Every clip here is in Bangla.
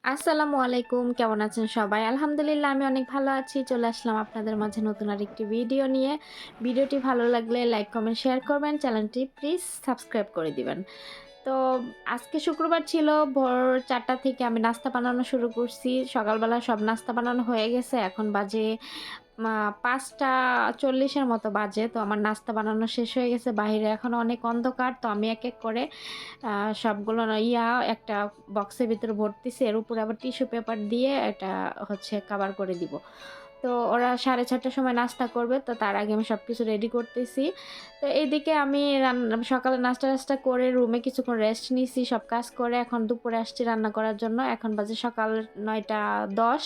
আসসালামু আলাইকুম। কেমন আছেন সবাই? আলহামদুলিল্লাহ আমি অনেক ভালো আছি। চলে আসলাম আপনাদের মাঝে নতুন আরেকটি ভিডিও নিয়ে। ভিডিওটি ভালো লাগলে লাইক, কমেন্ট, শেয়ার করবেন। চ্যানেলটি প্লিজ সাবস্ক্রাইব করে দিবেন। তো আজকে শুক্রবার ছিল। ভোর ৪টা থেকে আমি নাস্তা বানানো শুরু করছি। সকালবেলা সব নাস্তা বানানো হয়ে গেছে। এখন বাজে মা ৫টা ৪০ এর মতো বাজে। তো আমার নাস্তা বানানো শেষ হয়ে গেছে। বাহিরে এখনো অনেক অন্ধকার। তো আমি এক করে আ সবগুলো একটা বক্সের ভিতরে ভরতিছি। এর উপরে আবার টিস্যু পেপার দিয়ে এটা হচ্ছে কভার করে দিব। তো ওরা ৬:৩০ টার সময় নাস্তা করবে। তো তার আগে আমি সবকিছু রেডি করতেছি। তো এইদিকে আমি সকালে নাস্তা-টাস্তা করে রুমে কিছুক্ষণ রেস্ট নিছি। সব কাজ করে এখন দুপুরে আসছি রান্না করার জন্য। এখন বাজে সকাল ৯টা ১০।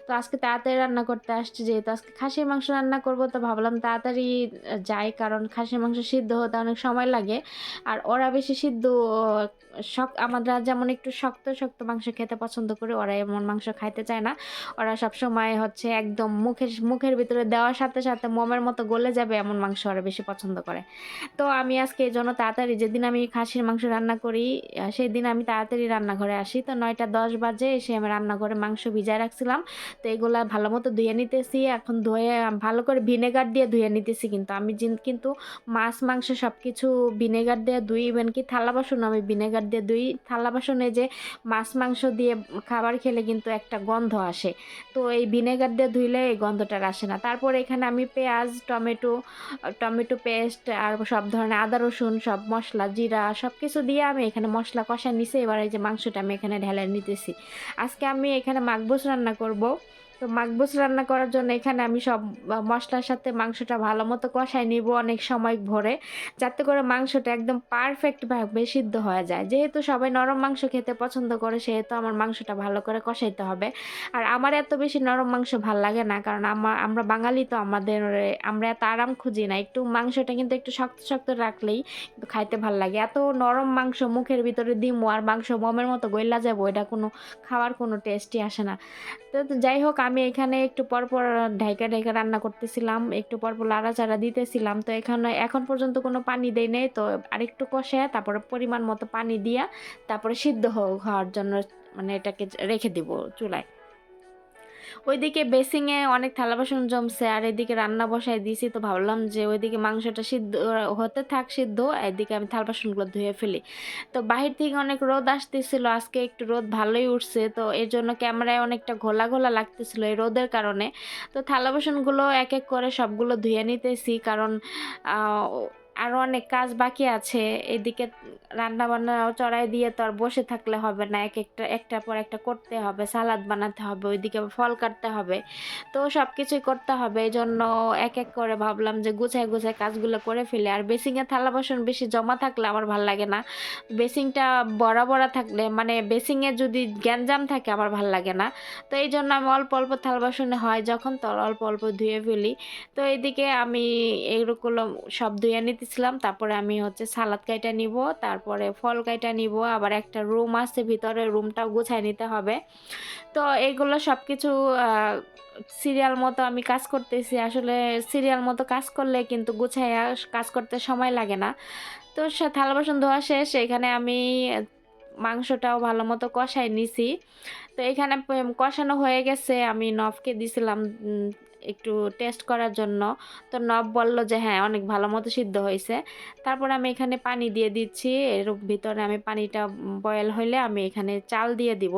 তো আজকে তাড়াতাড়ি রান্না করতে আসছি যেহেতু আজকে খাসির মাংস রান্না করব। তো ভাবলাম তাড়াতাড়ি যাই, কারণ খাসির মাংস সিদ্ধ হতে অনেক সময় লাগে। আর ওরা বেশি সিদ্ধ আমরা যেমন একটু শক্ত মাংস খেতে পছন্দ করি, ওরা এমন মাংস খাইতে চায় না। ওরা সবসময় হচ্ছে একদম মুখের ভিতরে দেওয়ার সাথে মোমের মতো গলে যাবে এমন মাংস ওরা বেশি পছন্দ করে। তো আমি আজকে এজন্য তাড়াতাড়ি, যেদিন আমি খাসির মাংস রান্না করি সেদিন আমি তাড়াতাড়ি রান্নাঘরে আসি। তো ৯টা ১০ বাজে এসে আমি রান্নাঘরে মাংস ভিজায় রাখছিলাম। তো এগুলা ভালোমতো ধুয়ে নিতেছি। এখন ধুয়ে ভালো করে ভিনেগার দিয়ে ধুয়ে নিতেছি, কিন্তু আমি কিন্তু মাছ, মাংস সবকিছু ভিনেগার দিয়ে ধুই। ইভেন কি থালা বাসনও আমি ভিনেগার দিয়ে ধুই। থালা বাসনে যে মাছ, মাংস দিয়ে খাবার খেলে কিন্তু একটা গন্ধ আসে। তো এই ভিনেগার দিয়ে ধুইলে এই গন্ধটা আর আসে না। তারপরে এখানে আমি পেঁয়াজ, টমেটো পেস্ট আর সব ধরনের আদা, রসুন, সব মসলা, জিরা সবকিছু দিয়ে আমি এখানে মসলা কষায় নিছি। এবার এই যে মাংসটা আমি এখানে ঢেলে নিতেছি। আজকে আমি এখানে মাগবুস রান্না করব। তো মাগবুস রান্না করার জন্য এখানে আমি সব মসলার সাথে মাংসটা ভালোমতো কষায় নিব অনেক সময় ভরে, যাতে করে মাংসটা একদম পারফেক্টভাবে সিদ্ধ হয়ে যায়। যেহেতু সবাই নরম মাংস খেতে পছন্দ করে, সেহেতু আমার মাংসটা ভালো করে কষাইতে হবে। আর আমার এত বেশি নরম মাংস ভাল লাগে না, কারণ আমরা বাঙালি, তো আমরা এত আরাম খুঁজি না। একটু মাংসটা কিন্তু একটু শক্ত রাখলেই কিন্তু খাইতে ভাল লাগে। এত নরম মাংস মুখের ভিতরে দিমু আর মাংস মমের মতো গইলা যাবো, এটা খাওয়ার কোনো টেস্টই আসে না। তো যাই হোক, আমি এখানে একটু পরপর ঢাইকা রান্না করতেছিলাম, একটু পরপর লাড়াচাড়া দিতেছিলাম। তো এখন পর্যন্ত কোনো পানি দেই নাই। তো আরেকটু কষায় তারপরে পরিমাণ মতো পানি দিয়া তারপরে সিদ্ধ হওয়ার জন্য মানে এটাকে রেখে দিব চুলায়। ওইদিকে বেসিংয়ে অনেক থালা বাসন জমছে আর এদিকে রান্না বসায় দিয়েছি। তো ভাবলাম যে ওইদিকে মাংসটা সিদ্ধ হতে থাক সিদ্ধ, এদিকে আমি থালা বাসনগুলো ধুয়ে ফেলি। তো বাহির থেকে অনেক রোদ আসতেছিল, আজকে একটু রোদ ভালোই উঠছে। তো এর জন্য ক্যামেরায় অনেকটা ঘোলা লাগতেছিল এই রোদের কারণে। তো থালা বাসনগুলো এক করে সবগুলো ধুয়ে নিতেছি, কারণ আহ আরো অনেক কাজ বাকি আছে। এদিকে রান্না বান্না চড়াই দিয়ে তো আর বসে থাকলে হবে না, একটার পর একটা করতে হবে। সালাদ বানাতে হবে, ওইদিকে আবার ফল কাটতে হবে। তো সবকিছুই করতে হবে। এজন্য এক করে ভাবলাম যে গুছায় কাজগুলো করে ফেলে। আর বেসিংয়ে থালা বাসন বেশি জমা থাকলে আমার ভাল লাগে না। বেসিংটা বড়া থাকলে, মানে বেসিংয়ে যদি গ্যাঞ্জাম থাকে আমার ভাল লাগে না। তো এই জন্য আমি অল্প থালা বাসনে হয় যখন, তো অল্প ধুয়ে ফেলি। তো এইদিকে আমি এইগুলো সব ধুয়ে নিতেছিলাম। তারপরে আমি হচ্ছে সালাদ কাইটা নিব, তারপরে ফল কাইটা নিব। আবার একটা রুম আছে ভিতরে, রুমটাও গুছায় নিতে হবে। তো এইগুলো সবকিছু আহ সিরিয়াল মতো আমি কাজ করতেছি। আসলে সিরিয়াল মতো কাজ করলে কিন্তু গুছাইয়া কাজ করতে সময় লাগে না। তো থালা বাসন ধোয়া শেষ। এখানে আমি মাংসটাও ভালো মতো কষাই নিছি। তো এখানে কষানো হয়ে গেছে। আমি নফকে দিছিলাম একটু টেস্ট করার জন্য। তো নফ বলল যে হ্যাঁ অনেক ভালো মতো সিদ্ধ হয়েছে। তারপর আমি এখানে পানি দিয়ে দিচ্ছি। এর ভিতরে আমি পানিটা বয়েল হইলে আমি এখানে চাল দিয়ে দিব।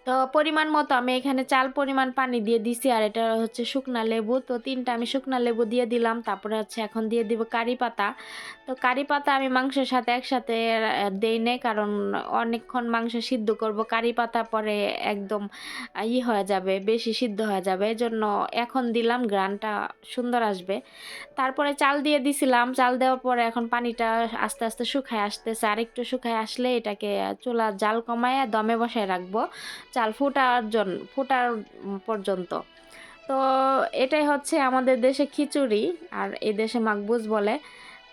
তো পরিমাণ মতো আমি এখানে পরিমাণ পানি দিয়ে দিছি। আর এটা হচ্ছে শুকনা লেবু। তো ৩টা আমি শুকনা লেবু দিয়ে দিলাম। তারপরে হচ্ছে এখন দিয়ে দিব কারি পাতা। তো কারি পাতা আমি মাংসের সাথে একসাথে দেই নাই, কারণ অনেকক্ষণ মাংস সিদ্ধ করব। কারি পাতা পরে একদম হয়ে যাবে, বেশি সিদ্ধ হয়ে যাবে। এজন্য এখন দিলাম, ঘ্রাণটা সুন্দর আসবে। তারপরে চাল দিয়ে দিছিলাম। চাল দেওয়ার পরে এখন পানিটা আস্তে শুকায় আসতেছে। আরেকটু শুকায় আসলে এটাকে চুলার জাল কমায় দমে বসায় রাখবো চাল ফোটার পর্যন্ত। তো এটাই হচ্ছে আমাদের দেশে খিচুড়ি, আর এই দেশে মাকবুজ বলে।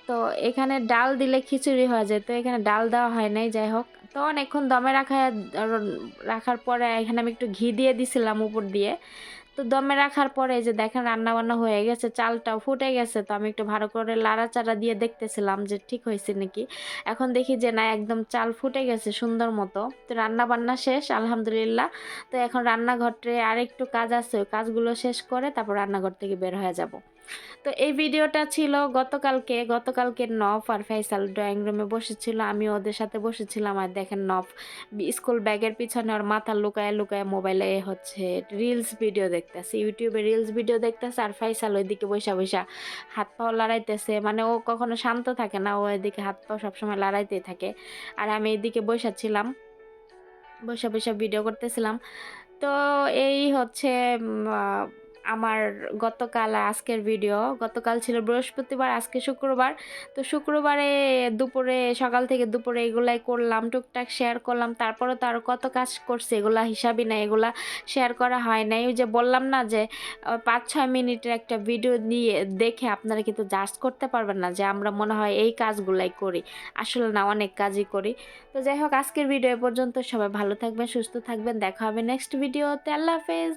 তো এখানে ডাল দিলে খিচুড়ি হয়ে যায়, তো এখানে ডাল দেওয়া হয় নাই। যাই হোক, তো অনেকক্ষণ দমে রাখার পরে এখানে আমি একটু ঘি দিয়ে দিছিলাম উপর দিয়ে। তো দমে রাখার পরে এই যে দেখেন রান্নাবান্না হয়ে গেছে, চালটাও ফুটে গেছে। তো আমি একটু ভালো করে লাড়াচাড়া দিয়ে দেখতেছিলাম যে ঠিক হয়েছে নাকি। এখন দেখি যে না, একদম চাল ফুটে গেছে সুন্দর মতো। তো রান্নাবান্না শেষ আলহামদুলিল্লাহ। তো এখন রান্নাঘরে আরেকটু কাজ আছে, ওই কাজগুলো শেষ করে তারপর রান্নাঘর থেকে বের হয়ে যাব। তো এই ভিডিওটা ছিল গতকালকের নফ আর ফাইসাল ড্রয়িং রুমে বসেছিল, আমি ওদের সাথে বসেছিলাম। আর দেখেন নফ স্কুল ব্যাগের পিছনে ওর মাথা লুকায় লুকায় মোবাইলে হচ্ছে রিলস ভিডিও দেখতেছে, ইউটিউবে রিলস ভিডিও দেখতেছে। আর ফাইসাল ওইদিকে বৈশা বৈশা হাত পাও লড়াইতেছে, মানে ও কখনো শান্ত থাকে না, ও এদিকে হাত পাও সবসময় লড়াইতেই থাকে। আর আমি এইদিকে বসেছিলাম, বসে বসে ভিডিও করতেছিলাম। তো এই হচ্ছে আমার গতকাল আর আজকের ভিডিও। গতকাল ছিল বৃহস্পতিবার, আজকে শুক্রবার। তো শুক্রবারে দুপুরে, সকাল থেকে দুপুরে এগুলাই করলাম, টুকটাক শেয়ার করলাম। তারপরে তো আরও কত কাজ করছে, এগুলা হিসাবই নাই, এগুলা শেয়ার করা হয় নাই। ওই যে বললাম না যে 5-6 মিনিটের একটা ভিডিও দিয়ে দেখে আপনারা কিন্তু জাজ করতে পারবেন না যে আমরা মনে হয় এই কাজগুলাই করি। আসলে না, অনেক কাজই করি। তো যাই হোক, আজকের ভিডিও এ পর্যন্ত। সবাই ভালো থাকবেন, সুস্থ থাকবেন, দেখা হবে নেক্সট ভিডিওতে। আল্লাহ হাফেজ।